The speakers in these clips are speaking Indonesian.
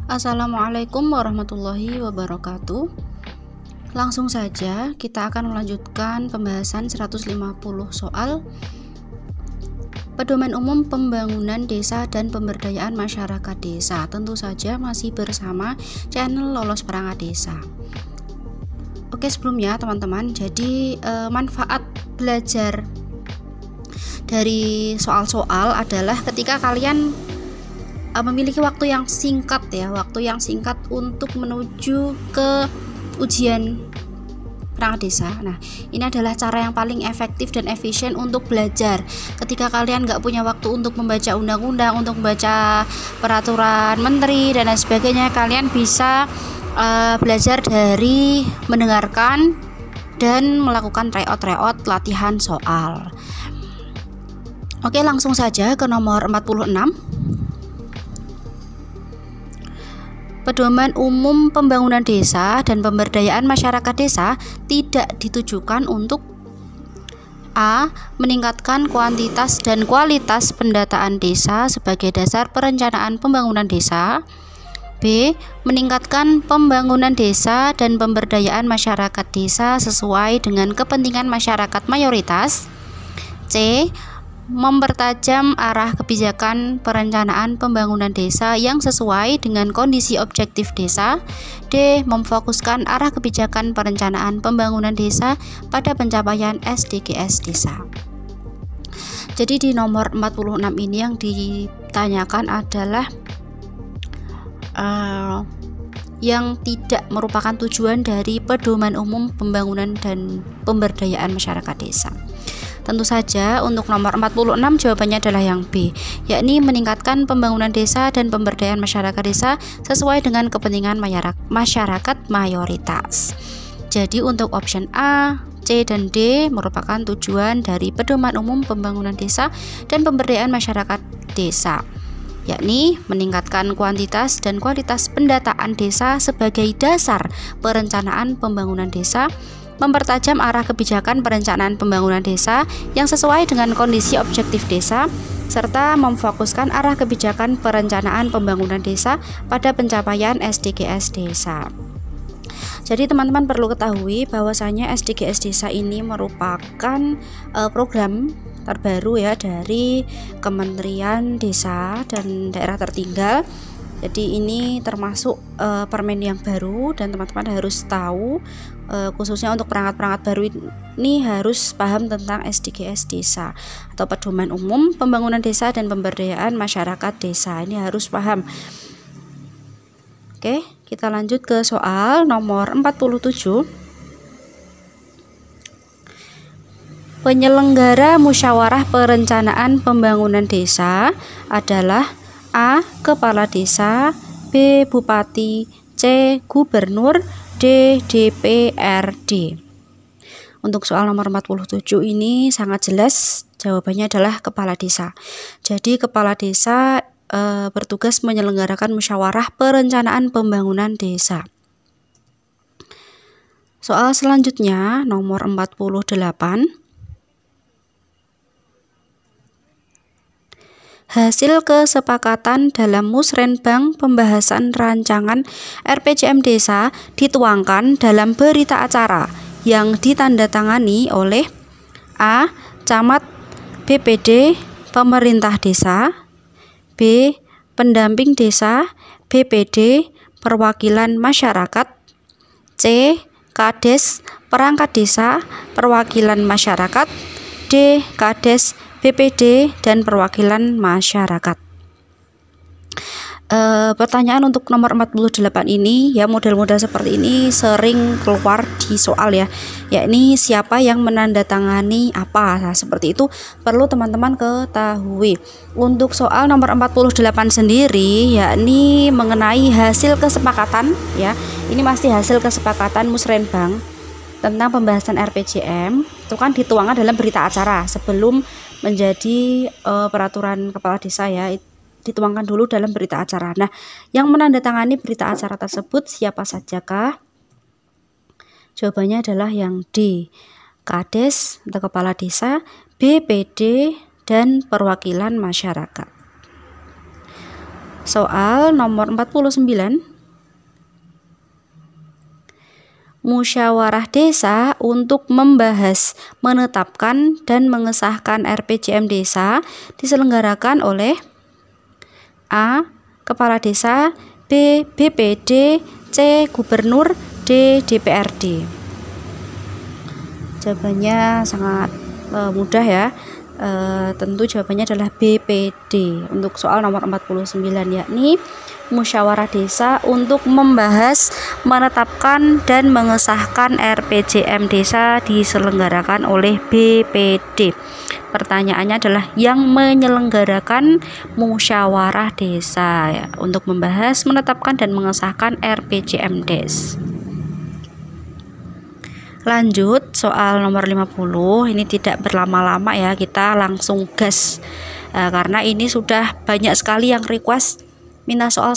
Assalamualaikum warahmatullahi wabarakatuh. Langsung saja kita akan melanjutkan pembahasan 150 soal Pedoman Umum Pembangunan Desa dan Pemberdayaan Masyarakat Desa. Tentu saja masih bersama channel Lolos Perangkat Desa. Oke, sebelumnya teman-teman, jadi manfaat belajar dari soal-soal adalah ketika kalian memiliki waktu yang singkat untuk menuju ke ujian perangkat desa. Nah, ini adalah cara yang paling efektif dan efisien untuk belajar. Ketika kalian nggak punya waktu untuk membaca undang-undang, untuk membaca peraturan menteri dan lain sebagainya, kalian bisa belajar dari mendengarkan dan melakukan tryout latihan soal. Oke, langsung saja ke nomor 46. Pedoman Umum Pembangunan Desa dan Pemberdayaan Masyarakat Desa tidak ditujukan untuk A. Meningkatkan kuantitas dan kualitas pendataan desa sebagai dasar perencanaan pembangunan desa. B. Meningkatkan pembangunan desa dan pemberdayaan masyarakat desa sesuai dengan kepentingan masyarakat mayoritas. C. Mempertajam arah kebijakan perencanaan pembangunan desa yang sesuai dengan kondisi objektif desa. D. Memfokuskan arah kebijakan perencanaan pembangunan desa pada pencapaian SDGs desa. Jadi di nomor 46 ini yang ditanyakan adalah yang tidak merupakan tujuan dari Pedoman Umum Pembangunan dan Pemberdayaan Masyarakat Desa. Tentu saja untuk nomor 46 jawabannya adalah yang B, yakni meningkatkan pembangunan desa dan pemberdayaan masyarakat desa sesuai dengan kepentingan masyarakat mayoritas. Jadi untuk option A, C, dan D merupakan tujuan dari Pedoman Umum Pembangunan Desa dan Pemberdayaan Masyarakat Desa, yakni meningkatkan kuantitas dan kualitas pendataan desa sebagai dasar perencanaan pembangunan desa, mempertajam arah kebijakan perencanaan pembangunan desa yang sesuai dengan kondisi objektif desa, serta memfokuskan arah kebijakan perencanaan pembangunan desa pada pencapaian SDGs desa. Jadi teman-teman perlu ketahui bahwasanya SDGs desa ini merupakan program terbaru ya dari Kementerian Desa dan Daerah Tertinggal. Jadi ini termasuk permen yang baru dan teman-teman harus tahu, khususnya untuk perangkat-perangkat baru ini harus paham tentang SDGs desa atau Pedoman Umum Pembangunan Desa dan Pemberdayaan Masyarakat Desa. Ini harus paham. Oke, kita lanjut ke soal nomor 47. Penyelenggara musyawarah perencanaan pembangunan desa adalah A. Kepala Desa, B. Bupati, C. Gubernur, D. DPRD. Untuk soal nomor 47 ini sangat jelas jawabannya adalah Kepala Desa. Jadi Kepala Desa bertugas menyelenggarakan musyawarah perencanaan pembangunan desa. Soal selanjutnya nomor 48. Hasil kesepakatan dalam Musrenbang pembahasan rancangan RPJM Desa dituangkan dalam berita acara yang ditandatangani oleh A. Camat, BPD, Pemerintah Desa, B. Pendamping Desa, BPD, Perwakilan Masyarakat, C. Kades, Perangkat Desa, Perwakilan Masyarakat, D. Kades, BPD, dan Perwakilan Masyarakat. Pertanyaan untuk nomor 48 ini ya, model-model seperti ini sering keluar di soal ya, yakni siapa yang menandatangani apa. Nah, seperti itu perlu teman-teman ketahui. Untuk soal nomor 48 sendiri yakni mengenai hasil kesepakatan ya. Ini masih hasil kesepakatan Musrenbang tentang pembahasan RPJM. Itu kan dituangkan dalam berita acara sebelum menjadi peraturan kepala desa ya, dituangkan dulu dalam berita acara. Nah, yang menandatangani berita acara tersebut siapa sajakah? Jawabannya adalah yang D, Kades atau Kepala Desa, BPD, dan Perwakilan Masyarakat. Soal nomor 49. Musyawarah desa untuk membahas, menetapkan, dan mengesahkan RPJM desa diselenggarakan oleh A. Kepala Desa, B. BPD, C. Gubernur, D. DPRD. Jawabannya sangat mudah ya. Tentu jawabannya adalah BPD untuk soal nomor 49, yakni musyawarah desa untuk membahas, menetapkan, dan mengesahkan RPJM desa diselenggarakan oleh BPD. Pertanyaannya adalah yang menyelenggarakan musyawarah desa ya, untuk membahas, menetapkan, dan mengesahkan RPJM des. Lanjut soal nomor 50. Ini tidak berlama-lama ya, kita langsung gas karena ini sudah banyak sekali yang request minta soal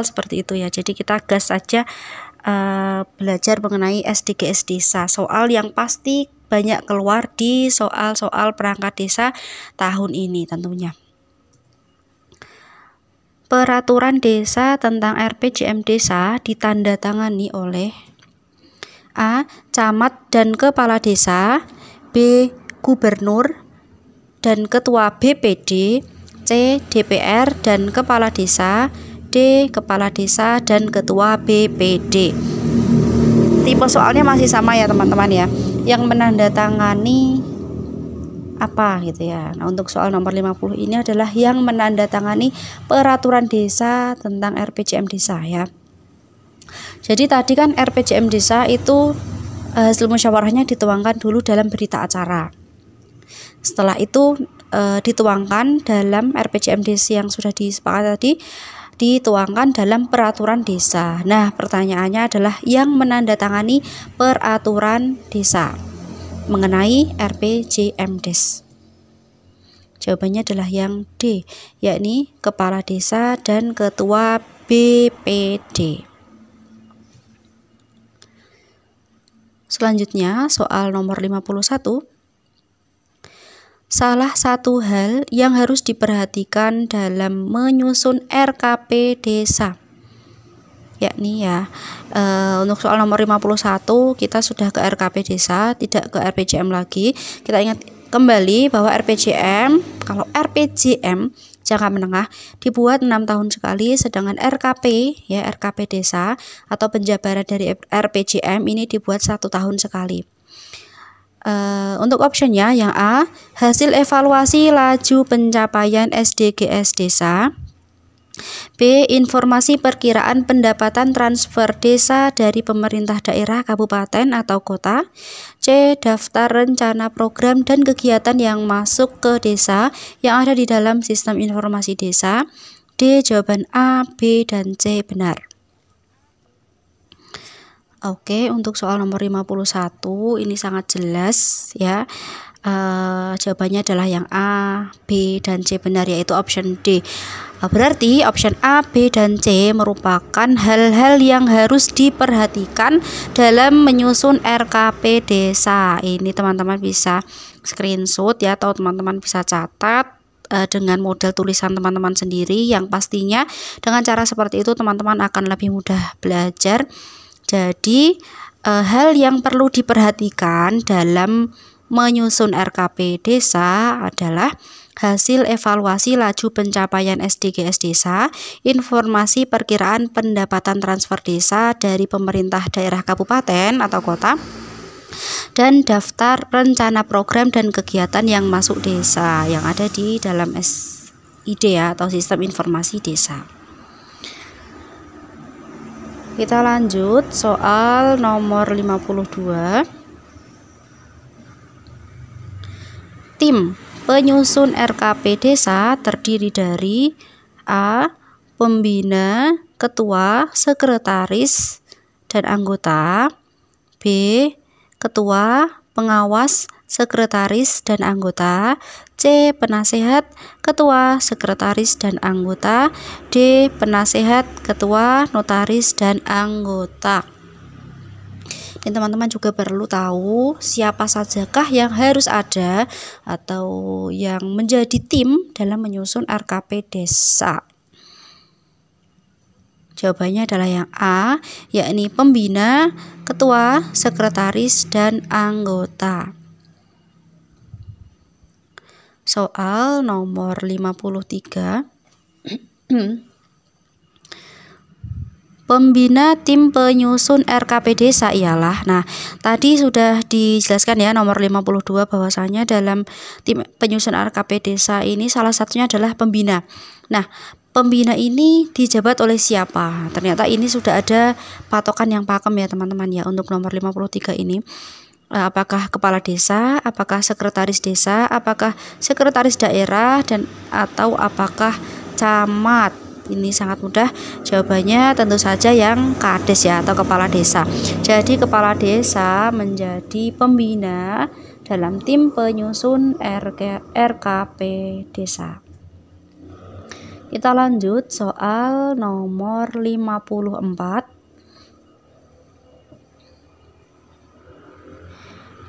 seperti itu ya. Jadi kita gas saja belajar mengenai SDGs desa, soal yang pasti banyak keluar di soal-soal perangkat desa tahun ini tentunya. Peraturan desa tentang RPJM desa ditandatangani oleh A. Camat dan Kepala Desa, B. Gubernur dan Ketua BPD, C. DPR dan Kepala Desa, D. Kepala Desa dan Ketua BPD. Tipe soalnya masih sama ya teman-teman ya, yang menandatangani apa gitu ya. Nah, untuk soal nomor 50 ini adalah yang menandatangani peraturan desa tentang RPJM desa ya. Jadi tadi kan RPJM desa itu hasil musyawarahnya dituangkan dulu dalam berita acara. Setelah itu dituangkan dalam RPJM desa yang sudah disepakati tadi, dituangkan dalam peraturan desa. Nah, pertanyaannya adalah yang menandatangani peraturan desa mengenai RPJM des. Jawabannya adalah yang D, yakni Kepala Desa dan Ketua BPD. Selanjutnya soal nomor 51. Salah satu hal yang harus diperhatikan dalam menyusun RKP desa, yakni ya untuk soal nomor 51 kita sudah ke RKP desa, tidak ke RPJM lagi. Kita ingat kembali bahwa RPJM, kalau RPJM jangka menengah dibuat 6 tahun sekali, sedangkan RKP ya, RKP desa atau penjabaran dari RPJM ini dibuat 1 tahun sekali. Untuk optionnya yang A, hasil evaluasi laju pencapaian SDGs desa, B. Informasi perkiraan pendapatan transfer desa dari pemerintah daerah, kabupaten, atau kota, C. Daftar rencana program dan kegiatan yang masuk ke desa yang ada di dalam sistem informasi desa, D. Jawaban A, B, dan C benar. Oke, untuk soal nomor 51 ini sangat jelas ya. Jawabannya adalah yang A, B, dan C benar, yaitu option D. Berarti option A, B, dan C merupakan hal-hal yang harus diperhatikan dalam menyusun RKP desa. Ini teman-teman bisa screenshot ya, atau teman-teman bisa catat dengan model tulisan teman-teman sendiri, yang pastinya dengan cara seperti itu teman-teman akan lebih mudah belajar. Jadi hal yang perlu diperhatikan dalam menyusun RKP desa adalah hasil evaluasi laju pencapaian SDGs desa, informasi perkiraan pendapatan transfer desa dari pemerintah daerah, kabupaten, atau kota, dan daftar rencana program dan kegiatan yang masuk desa yang ada di dalam SID ya, atau sistem informasi desa. Kita lanjut soal nomor 52. Tim penyusun RKP desa terdiri dari A. Pembina, ketua, sekretaris, dan anggota, B. Ketua, pengawas, sekretaris, dan anggota, C. Penasehat, ketua, sekretaris, dan anggota, D. Penasehat, ketua, notaris, dan anggota. Dan teman-teman juga perlu tahu siapa sajakah yang harus ada atau yang menjadi tim dalam menyusun RKP desa. Jawabannya adalah yang A, yakni pembina, ketua, sekretaris, dan anggota. Soal nomor 53. Pembina tim penyusun RKP desa ialah. Nah, tadi sudah dijelaskan ya nomor 52 bahwasanya dalam tim penyusun RKP desa ini salah satunya adalah pembina. Nah, pembina ini dijabat oleh siapa? Ternyata ini sudah ada patokan yang pakem ya teman-teman ya untuk nomor 53 ini. Apakah kepala desa, apakah sekretaris desa, apakah sekretaris daerah, dan atau apakah camat? Ini sangat mudah, jawabannya tentu saja yang kades ya, atau kepala desa. Jadi kepala desa menjadi pembina dalam tim penyusun RKP desa. Kita lanjut soal nomor 54.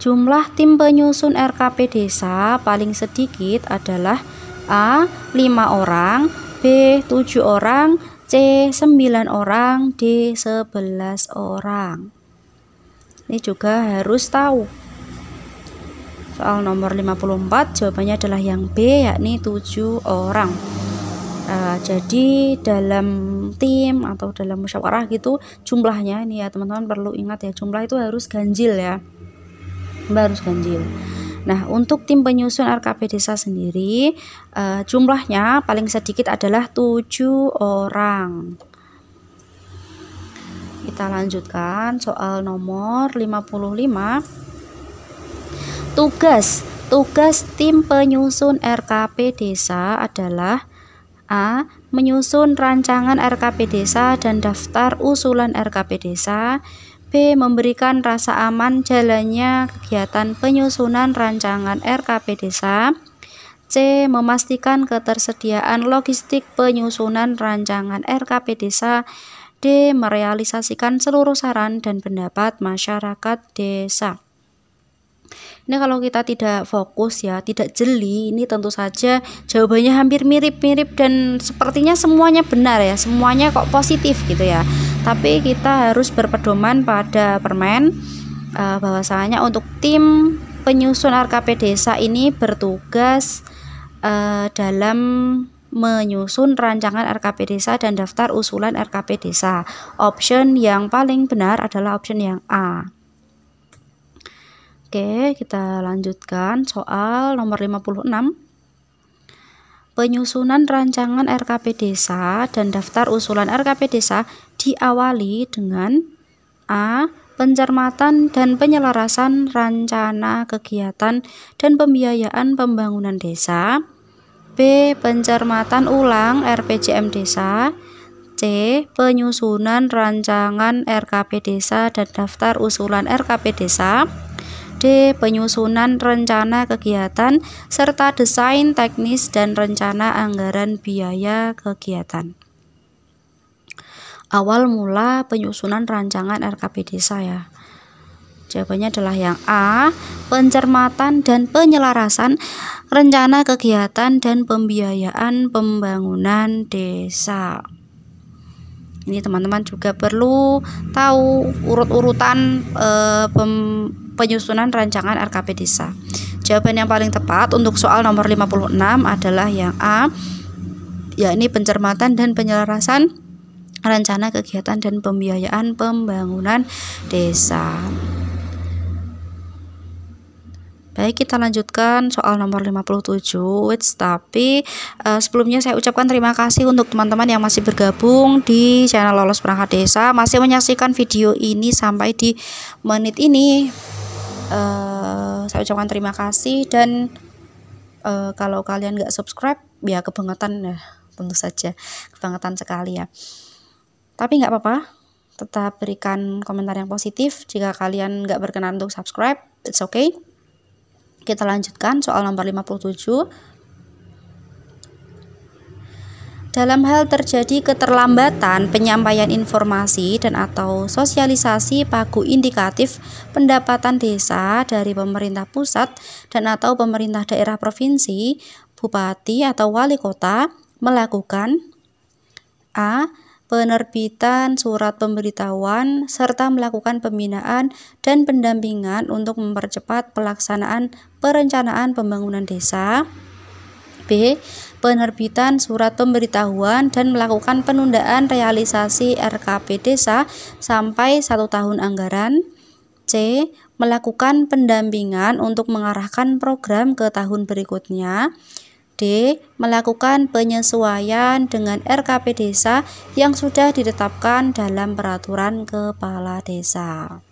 Jumlah tim penyusun RKP desa paling sedikit adalah A. 5 orang, B. 7 orang, C. 9 orang, D. 11 orang. Ini juga harus tahu. Soal nomor 54 jawabannya adalah yang B, yakni 7 orang. Jadi dalam tim atau dalam musyawarah gitu jumlahnya ini ya teman-teman perlu ingat ya, jumlah itu harus ganjil ya, harus ganjil. Nah, untuk tim penyusun RKP desa sendiri jumlahnya paling sedikit adalah 7 orang. Kita lanjutkan soal nomor 55. Tugas tim penyusun RKP desa adalah A. Menyusun rancangan RKP desa dan daftar usulan RKP desa. B. Memberikan rasa aman jalannya kegiatan penyusunan rancangan RKP desa. C. Memastikan ketersediaan logistik penyusunan rancangan RKP desa. D. Merealisasikan seluruh saran dan pendapat masyarakat desa. Ini kalau kita tidak fokus ya, tidak jeli, ini tentu saja jawabannya hampir mirip-mirip dan sepertinya semuanya benar ya, semuanya kok positif gitu ya. Tapi kita harus berpedoman pada permen bahwasanya untuk tim penyusun RKP desa ini bertugas dalam menyusun rancangan RKP desa dan daftar usulan RKP desa. Option yang paling benar adalah option yang A. Oke, kita lanjutkan soal nomor 56. Penyusunan rancangan RKP desa dan daftar usulan RKP desa diawali dengan A. Pencermatan dan penyelarasan rencana kegiatan dan pembiayaan pembangunan desa. B. Pencermatan ulang RPJM desa. C. Penyusunan rancangan RKP desa dan daftar usulan RKP desa. D. Penyusunan rencana kegiatan serta desain teknis dan rencana anggaran biaya kegiatan. Awal mula penyusunan rancangan RKP desa ya. Jawabannya adalah yang A. Pencermatan dan penyelarasan rencana kegiatan dan pembiayaan pembangunan desa. Ini teman-teman juga perlu tahu urut-urutan penyusunan rancangan RKP desa. Jawaban yang paling tepat untuk soal nomor 56 adalah yang A, yakni pencermatan dan penyelarasan rencana kegiatan dan pembiayaan pembangunan desa. Baik, kita lanjutkan soal nomor 57. Tapi sebelumnya saya ucapkan terima kasih untuk teman-teman yang masih bergabung di channel Lolos Perangkat Desa, masih menyaksikan video ini sampai di menit ini. Saya ucapkan terima kasih, dan kalau kalian nggak subscribe ya kebangetan ya, tentu saja kebangetan sekali ya. Tapi nggak apa-apa, tetap berikan komentar yang positif. Jika kalian nggak berkenan untuk subscribe, it's okay. Kita lanjutkan soal nomor 57. Dalam hal terjadi keterlambatan penyampaian informasi dan atau sosialisasi pagu indikatif pendapatan desa dari pemerintah pusat dan atau pemerintah daerah provinsi, bupati atau wali kota melakukan A. penerbitan surat pemberitahuan, serta melakukan pembinaan dan pendampingan untuk mempercepat pelaksanaan perencanaan pembangunan desa. B. Penerbitan surat pemberitahuan dan melakukan penundaan realisasi RKP desa sampai 1 tahun anggaran. C. Melakukan pendampingan untuk mengarahkan program ke tahun berikutnya. D. Melakukan penyesuaian dengan RKP desa yang sudah ditetapkan dalam peraturan kepala desa.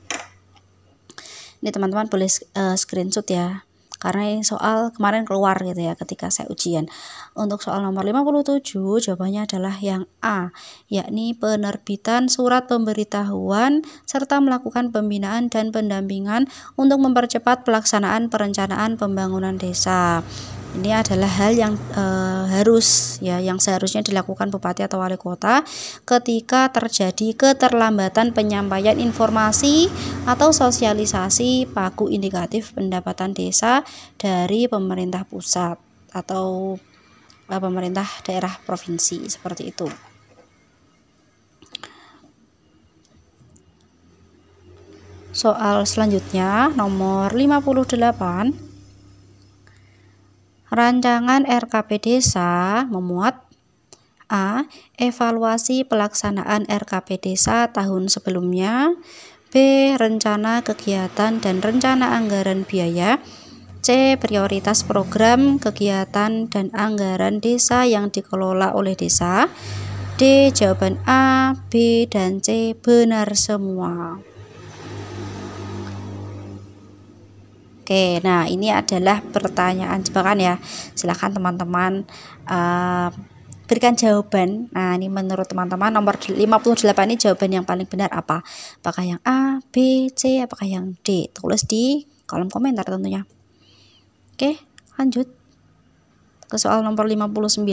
Ini teman-teman boleh screenshot ya, karena ini soal kemarin keluar gitu ya ketika saya ujian. Untuk soal nomor 57 jawabannya adalah yang A, yakni penerbitan surat pemberitahuan serta melakukan pembinaan dan pendampingan untuk mempercepat pelaksanaan perencanaan pembangunan desa. Ini adalah hal yang yang seharusnya dilakukan bupati atau wali kota ketika terjadi keterlambatan penyampaian informasi atau sosialisasi pagu indikatif pendapatan desa dari pemerintah pusat atau pemerintah daerah provinsi, seperti itu. Soal selanjutnya nomor 58. Rancangan RKP desa memuat A. Evaluasi pelaksanaan RKP desa tahun sebelumnya. B. Rencana kegiatan dan rencana anggaran biaya. C. Prioritas program, kegiatan, dan anggaran desa yang dikelola oleh desa. D. Jawaban A, B, dan C benar semua. Oke, nah ini adalah pertanyaan jebakan ya. Silakan teman-teman berikan jawaban. Nah, ini menurut teman-teman nomor 58 ini jawaban yang paling benar apa? Apakah yang A, B, C, apakah yang D? Tulis di kolom komentar tentunya. Oke, lanjut ke soal nomor 59.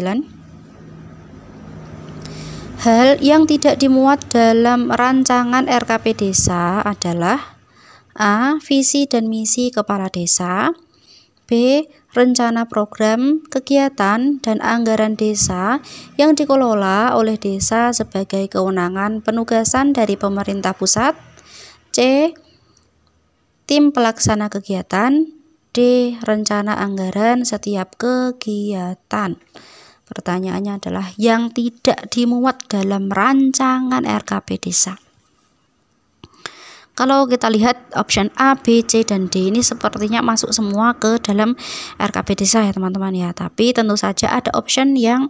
Hal yang tidak dimuat dalam rancangan RKP desa adalah A. Visi dan misi kepala desa. B. Rencana program, kegiatan, dan anggaran desa yang dikelola oleh desa sebagai kewenangan penugasan dari pemerintah pusat. C. Tim pelaksana kegiatan. D. Rencana anggaran setiap kegiatan. Pertanyaannya adalah yang tidak dimuat dalam rancangan RKP desa. Kalau kita lihat option A, B, C, dan D ini sepertinya masuk semua ke dalam RKP desa ya teman-teman ya. Tapi tentu saja ada option yang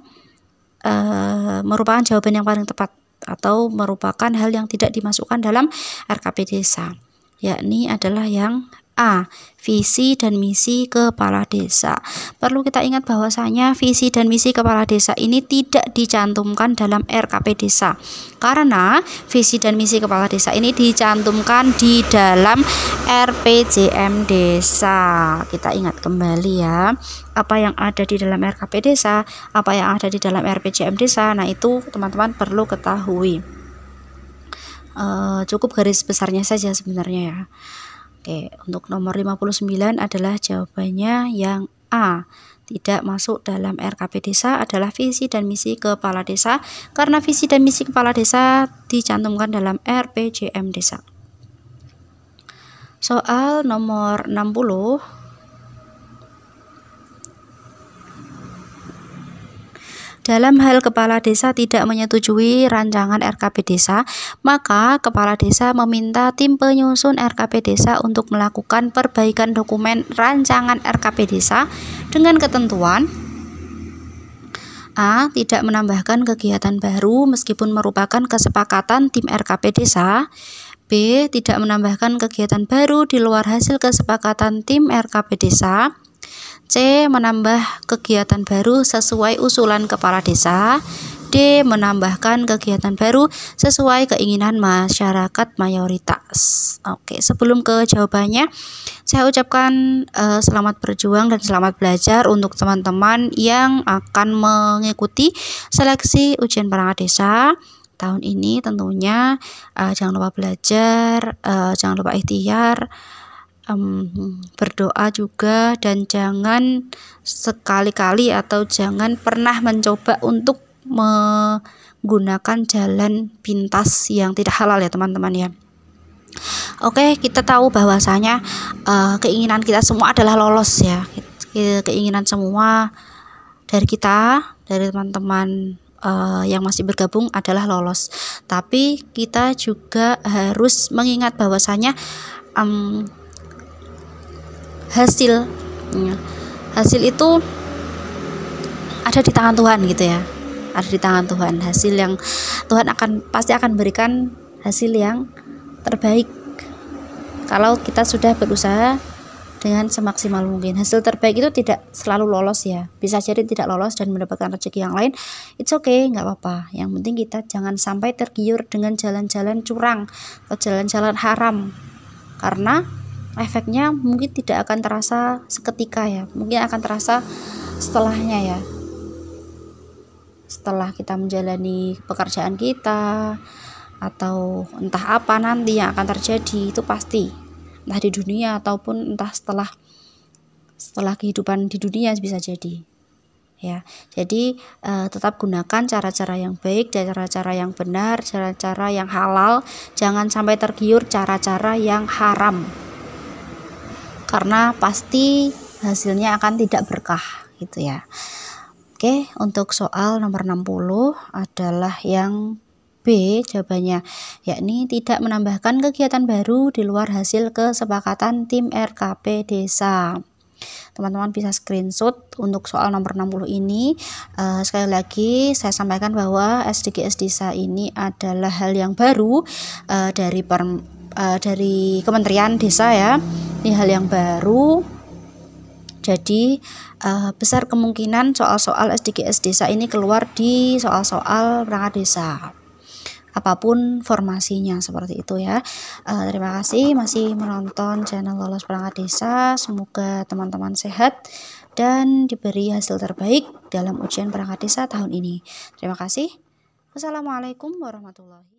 merupakan jawaban yang paling tepat atau merupakan hal yang tidak dimasukkan dalam RKP desa, yakni adalah yang A. Visi dan misi kepala desa. Perlu kita ingat bahwasanya visi dan misi kepala desa ini tidak dicantumkan dalam RKP desa, karena visi dan misi kepala desa ini dicantumkan di dalam RPJM desa. Kita ingat kembali ya, apa yang ada di dalam RKP desa, apa yang ada di dalam RPJM desa. Nah, itu teman-teman perlu ketahui. Cukup garis besarnya saja sebenarnya ya. Oke, untuk nomor 59 adalah jawabannya yang A. Tidak masuk dalam RKP desa adalah visi dan misi kepala desa, karena visi dan misi kepala desa dicantumkan dalam RPJM desa. Soal nomor 60. Dalam hal kepala desa tidak menyetujui rancangan RKP desa, maka kepala desa meminta tim penyusun RKP desa untuk melakukan perbaikan dokumen rancangan RKP desa dengan ketentuan A. Tidak menambahkan kegiatan baru meskipun merupakan kesepakatan tim RKP desa. B. Tidak menambahkan kegiatan baru di luar hasil kesepakatan tim RKP desa. C. Menambah kegiatan baru sesuai usulan kepala desa. D. Menambahkan kegiatan baru sesuai keinginan masyarakat mayoritas. Oke, sebelum ke jawabannya, saya ucapkan selamat berjuang dan selamat belajar untuk teman-teman yang akan mengikuti seleksi ujian perangkat desa tahun ini. Tentunya jangan lupa belajar, jangan lupa ikhtiar, berdoa juga, dan jangan sekali-kali atau jangan pernah mencoba untuk menggunakan jalan pintas yang tidak halal ya teman-teman ya. Oke, kita tahu bahwasanya keinginan kita semua adalah lolos ya. Keinginan semua dari kita, dari teman-teman yang masih bergabung adalah lolos. Tapi kita juga harus mengingat bahwasanya hasil itu ada di tangan Tuhan gitu ya. Ada di tangan Tuhan. Hasil yang Tuhan pasti akan berikan hasil yang terbaik kalau kita sudah berusaha dengan semaksimal mungkin. Hasil terbaik itu tidak selalu lolos ya, bisa jadi tidak lolos dan mendapatkan rezeki yang lain. It's okay, nggak apa-apa. Yang penting kita jangan sampai tergiur dengan jalan-jalan curang atau jalan-jalan haram, karena efeknya mungkin tidak akan terasa seketika ya, mungkin akan terasa setelahnya ya, setelah kita menjalani pekerjaan kita atau entah apa nanti yang akan terjadi, itu pasti entah di dunia ataupun entah setelah kehidupan di dunia bisa jadi ya. Jadi tetap gunakan cara-cara yang baik, cara-cara yang benar, cara-cara yang halal, jangan sampai tergiur cara-cara yang haram, karena pasti hasilnya akan tidak berkah gitu ya. Oke, untuk soal nomor 60 adalah yang B jawabannya, yakni tidak menambahkan kegiatan baru di luar hasil kesepakatan tim RKP desa. Teman-teman bisa screenshot untuk soal nomor 60 ini. Sekali lagi saya sampaikan bahwa SDGs desa ini adalah hal yang baru dari Kementerian Desa ya. Ini hal yang baru. Jadi besar kemungkinan soal-soal SDGs desa ini keluar di soal-soal perangkat desa, apapun formasinya seperti itu ya. Terima kasih masih menonton channel Lolos Perangkat Desa. Semoga teman-teman sehat dan diberi hasil terbaik dalam ujian perangkat desa tahun ini. Terima kasih. Wassalamualaikum warahmatullahi wabarakatuh.